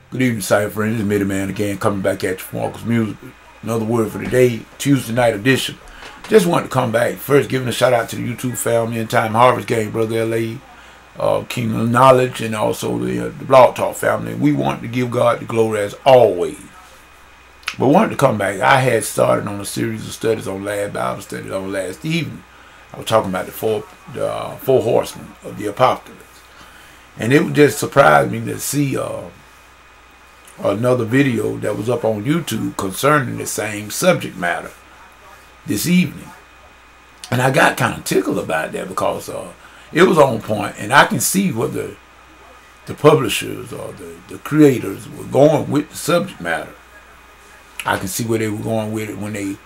Good evening, Cypher friends. This is Midman again, coming back at you from Uncle's Music. Another word for the day, Tuesday night edition. Just wanted to come back. First, giving a shout out to the YouTube family, End Time Harvest Gang, Brother LA, Kingdom of Knowledge, and also the Blog Talk family. We want to give God the glory as always. But wanted to come back. I had started on a series of studies on last Bible studies on last evening. I was talking about the four horsemen of the apocalypse, and it just surprised me to see another video that was up on YouTube concerning the same subject matter this evening. And I got kind of tickled about that because it was on point, and I can see what the publishers or the creators were going with the subject matter. I can see where they were going with it when they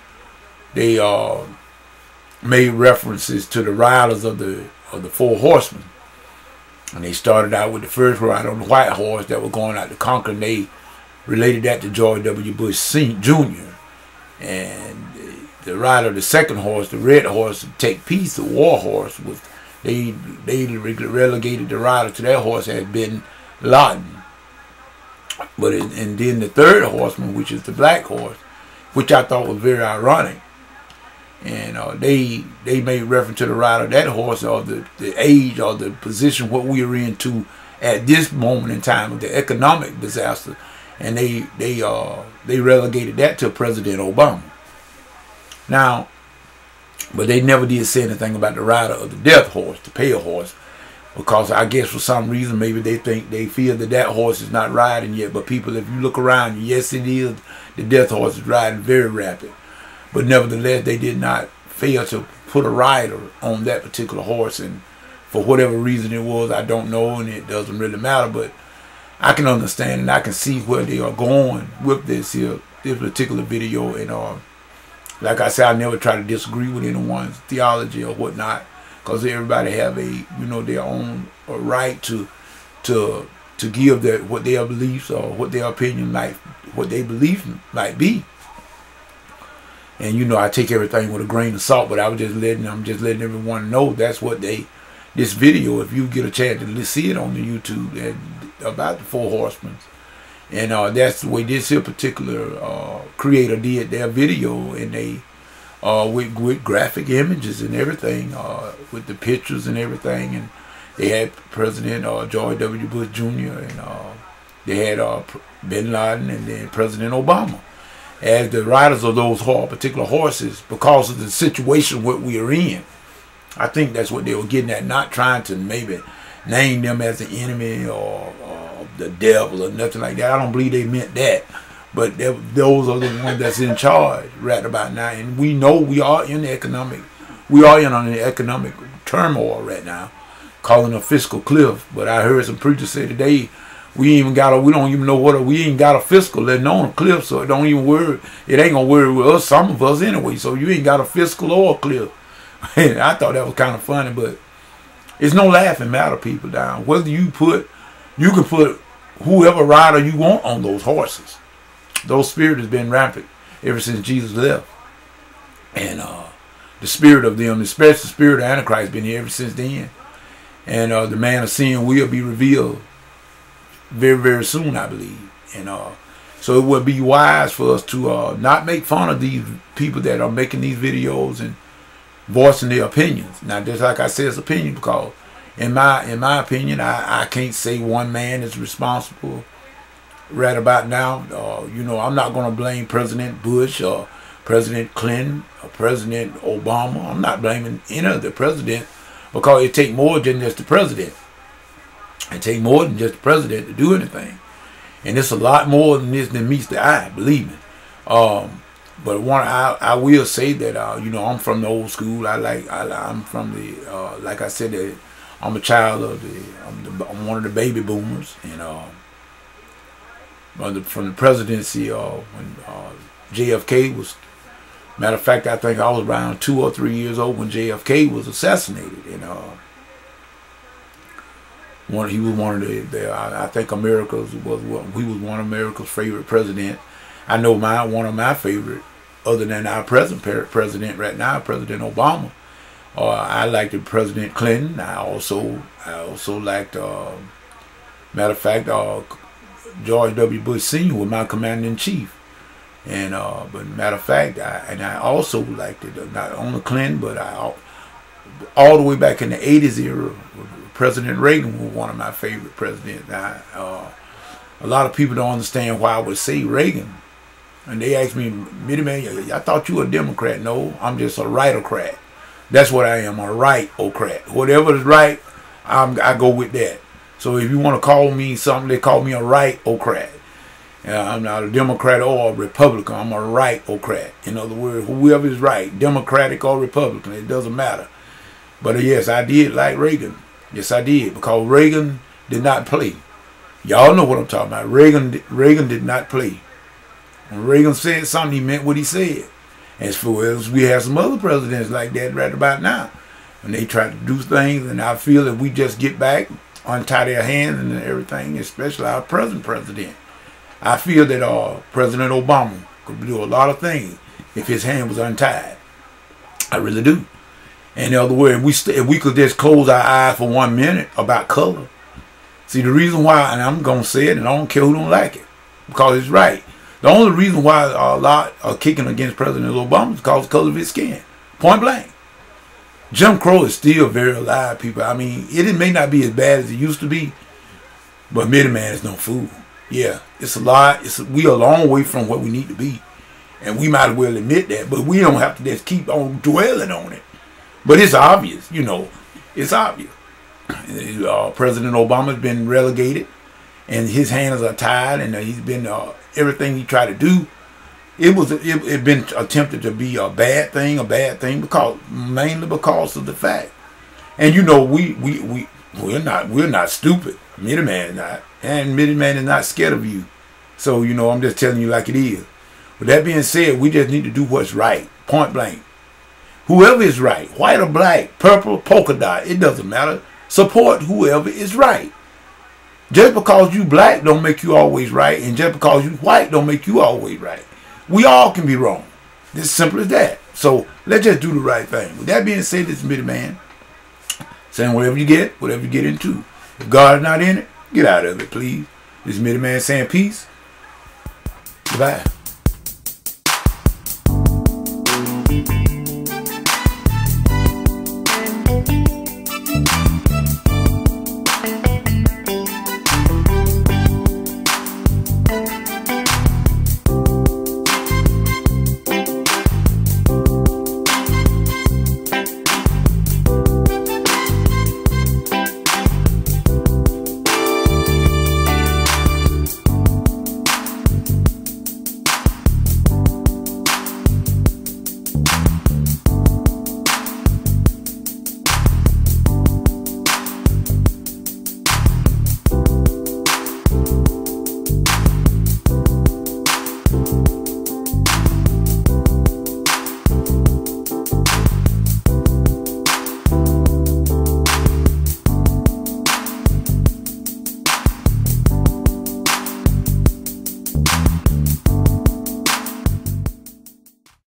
made references to the riders of the four horsemen. And they started out with the first rider on the white horse that was going out to conquer, and they related that to George W. Bush Jr. And the rider of the second horse, the red horse, to take peace, the war horse, was they relegated the rider to that horse as Bin Laden. But and then the third horseman, which is the black horse, which I thought was very ironic. And they made reference to the rider of that horse, or the age or the position what we are into at this moment in time of the economic disaster. And they relegated that to President Obama. Now, but they never did say anything about the rider of the death horse, the pale horse, because I guess for some reason maybe they feel that horse is not riding yet. But people, if you look around, yes, it is. The death horse is riding very rapid, but nevertheless they did not fail to put a rider on that particular horse, and for whatever reason it was, I don't know, and it doesn't really matter. But I can understand and I can see where they are going with this particular video. And like I said, I never try to disagree with anyone's theology or whatnot, because everybody have their own right to give what their beliefs or what their opinion what they believe might be. And I take everything with a grain of salt, but I'm just letting everyone know that's what this video, if you get a chance to see it on the YouTube, and about the four horsemen. And that's the way this here particular creator did their video, and they with graphic images and everything, with the pictures and everything. And they had President George W. Bush Jr. and they had Bin Laden, and then President Obama as the riders of those particular horses, because of the situation what we are in. I think that's what they were getting at, not trying to maybe name them as the enemy or the devil or nothing like that. I don't believe they meant that. But those are the ones that's in charge right about now. And we know we are in an economic turmoil right now, calling a fiscal cliff. But I heard some preachers say today, we ain't got a fiscal, letting on a cliff, so it don't even worry. It ain't gonna worry with us, some of us anyway. So you ain't got a fiscal or a cliff. And I thought that was kind of funny, but it's no laughing matter, people down. Whether you can put whoever rider you want on those horses. Those spirit has been rampant ever since Jesus left. And the spirit of them, especially the spirit of Antichrist, has been here ever since then. And the man of sin will be revealed very, very soon, I believe. And so it would be wise for us to not make fun of these people that are making these videos and voicing their opinions. Now, just like I said, it's opinion, because in my opinion, I can't say one man is responsible right about now. I'm not going to blame President Bush or President Clinton or President Obama. I'm not blaming any of the president, because it takes more than just the president. It takes more than just the president to do anything. And it's a lot more than this than meets the eye, believe me. But I will say that I'm from the old school. I'm from the like I said, I'm a child of I'm one of the baby boomers, and from the presidency when JFK was. Matter of fact, I think I was around 2 or 3 years old when JFK was assassinated, and he was one of I think America's he was one of America's favorite president. I know one of my favorite, other than our present president right now, President Obama. I liked President Clinton. I also liked, matter of fact, George W. Bush Sr. was my commander-in-chief. And but matter of fact, I also liked it, not only Clinton, but all the way back in the 80s era, President Reagan was one of my favorite presidents. A lot of people don't understand why I would say Reagan. And they ask me, Mitty-Man, I thought you were a Democrat. No, I'm just a rightocrat. That's what I am, a rightocrat. Whatever is right, I go with that. So if you want to call me something, they call me a rightocrat. I'm not a Democrat or a Republican. I'm a rightocrat. In other words, whoever is right, Democratic or Republican, it doesn't matter. But yes, I did like Reagan. Yes, I did, because Reagan did not play. Y'all know what I'm talking about. Reagan did not play. When Reagan said something, he meant what he said. As for as we have some other presidents like that right about now, and they try to do things, and I feel that we just get back, untie their hands and everything, especially our present president. I feel that President Obama could do a lot of things if his hand was untied. I really do. And in other words, if we could just close our eyes for 1 minute about color. See, the reason why, and I'm going to say it, and I don't care who don't like it, because it's right. The only reason why a lot are kicking against President Obama is because of the color of his skin. Point blank. Jim Crow is still very alive, people. I mean, it may not be as bad as it used to be, but Mitty-Man is no fool. Yeah, it's a lot. We are a long way from where we need to be. And we might as well admit that. But we don't have to just keep on dwelling on it. But it's obvious, you know. It's obvious. President Obama's been relegated. And his hands are tied. And he's been, everything he tried to do, it been attempted to be a bad thing, mainly because of the fact. And you know, we're not stupid. Mitty-Man is not. And Mitty-Man is not scared of you. So, you know, I'm just telling you like it is. With that being said, we just need to do what's right. Point blank. Whoever is right, white or black, purple, polka dot, it doesn't matter. Support whoever is right. Just because you black don't make you always right. And just because you white don't make you always right. We all can be wrong. It's simple as that. So, let's just do the right thing. With that being said, this is Mitty-Man saying whatever you get into. If God is not in it, get out of it, please. This is Mitty-Man saying peace. Goodbye.